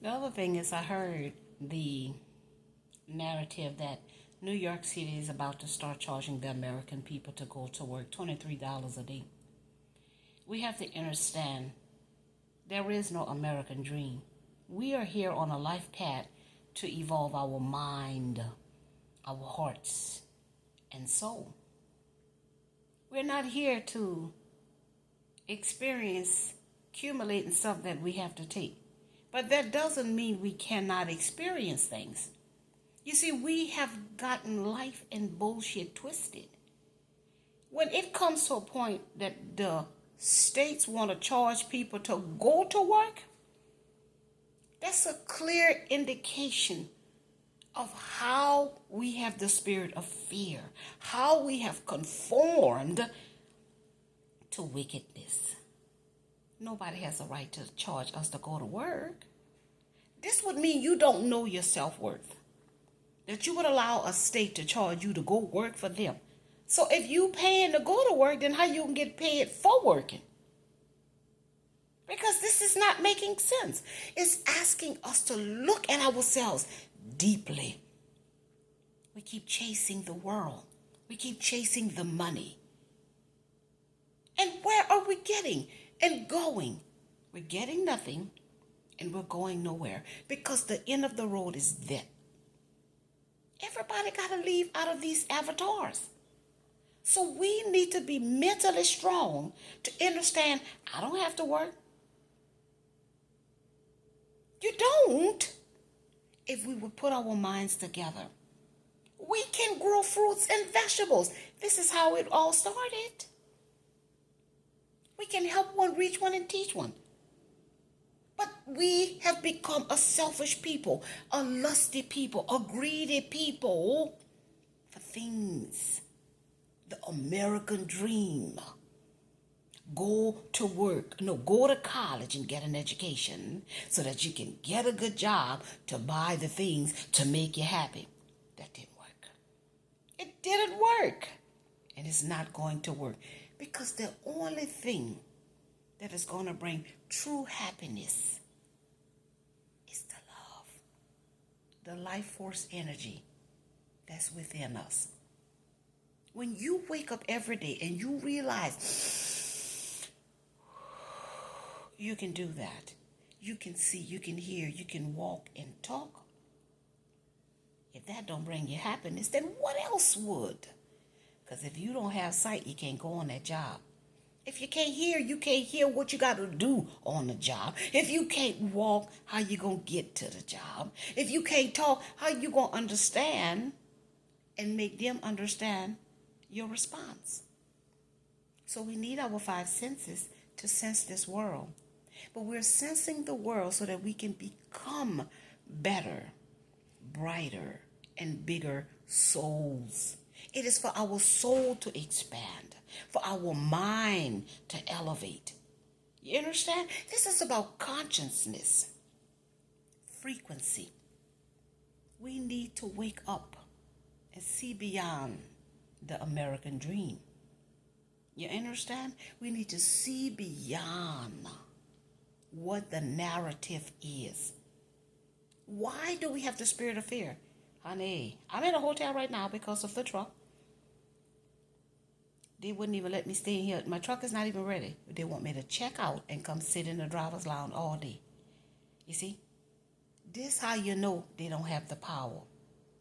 The other thing is, I heard the narrative that New York City is about to start charging the American people to go to work $23 a day. We have to understand there is no American dream. We are here on a life path to evolve our mind, our hearts, and soul. We're not here to experience accumulating stuff that we have to take. But that doesn't mean we cannot experience things. You see, we have gotten life and bullshit twisted. When it comes to a point that the states want to charge people to go to work, that's a clear indication of how we have the spirit of fear, how we have conformed to wickedness. Nobody has a right to charge us to go to work. This would mean you don't know your self-worth, that you would allow a state to charge you to go work for them. So if you paying to go to work, then how you can get paid for working? Because this is not making sense. It's asking us to look at ourselves deeply. We keep chasing the world. We keep chasing the money. And where are we getting and going? We're getting nothing and we're going nowhere because the end of the road is death. Everybody got to leave out of these avatars. So we need to be mentally strong to understand I don't have to work. You don't. If we would put our minds together, we can grow fruits and vegetables. This is how it all started. We can help one, reach one, and teach one. But we have become a selfish people, a lusty people, a greedy people for things. The American dream. Go to work, go to college and get an education so that you can get a good job to buy the things to make you happy. That didn't work. It didn't work. And it's not going to work because the only thing that is going to bring true happiness is the love, the life force energy that's within us. When you wake up every day and you realize you can do that, you can see, you can hear, you can walk and talk. If that don't bring you happiness, then what else would? Because if you don't have sight, you can't go on that job. If you can't hear, you can't hear what you got to do on the job. If you can't walk, how you going to get to the job? If you can't talk, how you going to understand and make them understand your response? So we need our five senses to sense this world. But we're sensing the world so that we can become better, brighter, and bigger souls. It is for our soul to expand, for our mind to elevate. You understand? This is about consciousness, frequency. We need to wake up and see beyond the American dream. You understand? We need to see beyond what the narrative is. Why do we have the spirit of fear? Honey, I'm in a hotel right now because of the truck. They wouldn't even let me stay in here. My truck is not even ready. They want me to check out and come sit in the driver's lounge all day. You see? This how you know they don't have the power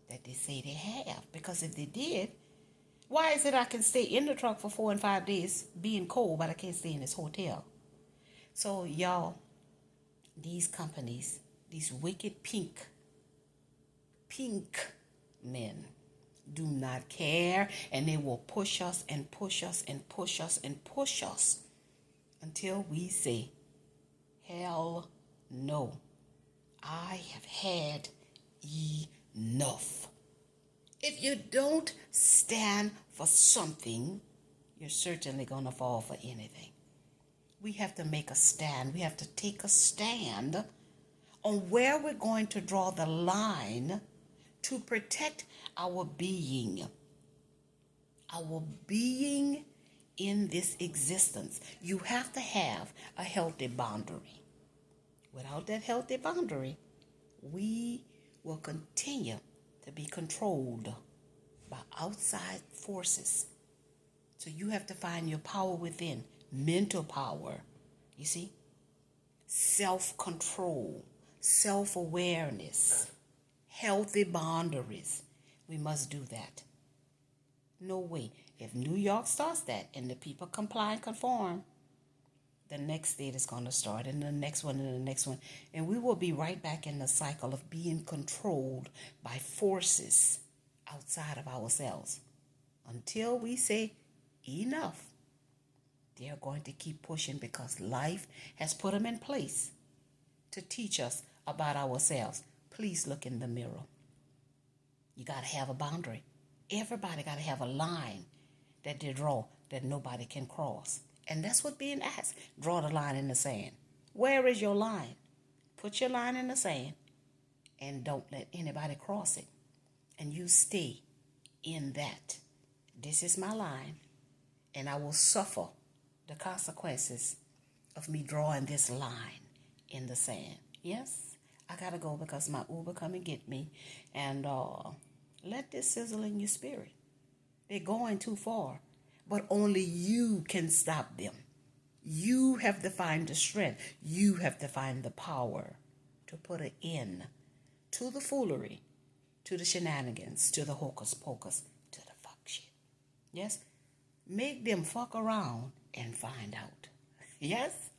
that they say they have. Because if they did, why is it I can stay in the truck for 4 and 5 days being cold, but I can't stay in this hotel? So y'all, these companies, these wicked pink men do not care, and they will push us and push us and push us and push us until we say, hell no, I have had enough. If you don't stand for something, you're certainly going to fall for anything. We have to make a stand. We have to take a stand on where we're going to draw the line to protect our being in this existence. You have to have a healthy boundary. Without that healthy boundary, we will continue to be controlled by outside forces. So you have to find your power within, mental power, you see, self-control, self-awareness, healthy boundaries. We must do that. No way. If New York starts that and the people comply and conform, the next state is going to start, and the next one, and the next one. And we will be right back in the cycle of being controlled by forces outside of ourselves. Until we say enough, they're going to keep pushing because life has put them in place to teach us about ourselves. Please look in the mirror. You got to have a boundary. Everybody got to have a line that they draw that nobody can cross. And that's what being asked. Draw the line in the sand. Where is your line? Put your line in the sand and don't let anybody cross it. And you stay in that. This is my line, and I will suffer the consequences of me drawing this line in the sand. Yes, I got to go because my Uber come and get me. And let this sizzle in your spirit. They're going too far. But only you can stop them. You have to find the strength. You have to find the power to put an end to the foolery, to the shenanigans, to the hocus pocus, to the fuck shit. Yes? Make them fuck around and find out. Yes?